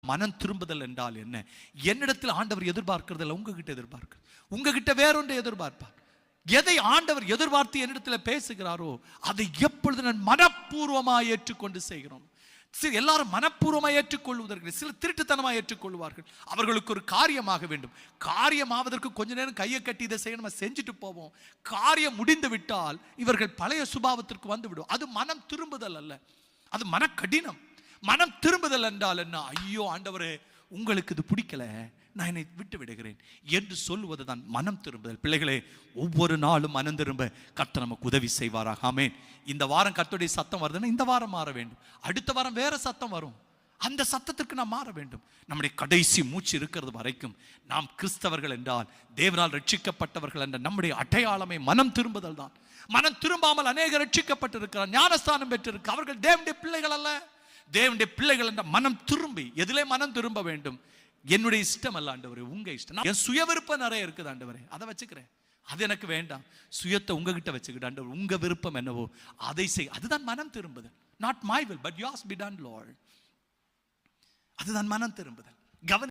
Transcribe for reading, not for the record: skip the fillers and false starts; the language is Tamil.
மனம் திரும்புதல் என்றால் என்ன? என்னிடத்தில் ஆண்டவர் எதிர்பார்க்கிறதில்ல, உங்ககிட்ட எதிர்பார்க்க, உங்ககிட்ட வேறொன்றை எதிர்பார்ப்பார். எதை ஆண்டவர் எதிர்பார்த்து என்னிடத்தில் பேசுகிறாரோ அதை எப்பொழுது நான் மனப்பூர்வமாக ஏற்றுக்கொண்டு செய்கிறோம். எல்லாரும் மனப்பூர்வமாக ஏற்றுக்கொள்வதற்கு, சில திருட்டுத்தனமாக ஏற்றுக்கொள்வார்கள். அவர்களுக்கு ஒரு காரியமாக வேண்டும். காரியமாவதற்கு கொஞ்ச நேரம் கையை கட்டி இதை செய்யணும், செஞ்சுட்டு போவோம். காரியம் முடிந்து விட்டால் இவர்கள் பழைய சுபாவத்திற்கு வந்து விடும். அது மனம் திரும்புதல் அல்ல, அது மன கடினம். மனம் திரும்புதல் என்றால் என்ன? ஐயோ ஆண்டவரே, உங்களுக்கு இது பிடிக்கல, நான் என்னை விட்டு விடுகிறேன் என்று சொல்லுவதுதான் மனம் திரும்புதல். பிள்ளைகளே, ஒவ்வொரு நாளும் மனம் திரும்ப கர்த்தர் நமக்கு உதவி செய்வாராக. ஆமென். இந்த வாரம் கர்த்தருடைய சத்தம் வருதுன்னா இந்த வாரம் மாற வேண்டும். அடுத்த வாரம் வேற சத்தம் வரும், அந்த சத்தத்திற்கு நாம் மாற வேண்டும். நம்முடைய கடைசி மூச்சு இருக்கிறது வரைக்கும் நாம் கிறிஸ்தவர்கள் என்றால், தேவனால் ரட்சிக்கப்பட்டவர்கள் என்ற நம்முடைய அடையாளமே மனம் திரும்புதல் தான். மனம் திரும்பாமல் அநேகர் ரட்சிக்கப்பட்டிருக்கிறார், ஞானஸ்தானம் பெற்றிருக்க, அவர்கள் தேவனுடைய பிள்ளைகள் அல்ல. தேவனுடைய பிள்ளைகள் என்ற மனம் திரும்பி, எதிலே மனம் திரும்ப வேண்டும்? என்னுடைய இஷ்டம் அல்ல ஆண்டவரே, உங்க இஷ்டம். என் சுய விருப்பம் நிறைய இருக்குது ஆண்டவரே, அதை வச்சுக்கிறேன், அது எனக்கு வேண்டாம். சுயத்தை உங்ககிட்ட வச்சுக்கிட்டு ஆண்டவர், உங்க விருப்பம் என்னவோ அதை செய். அதுதான் மனம் திரும்புதல். Not my will but yours be done Lord. அதுதான் மனம் திரும்புதல்.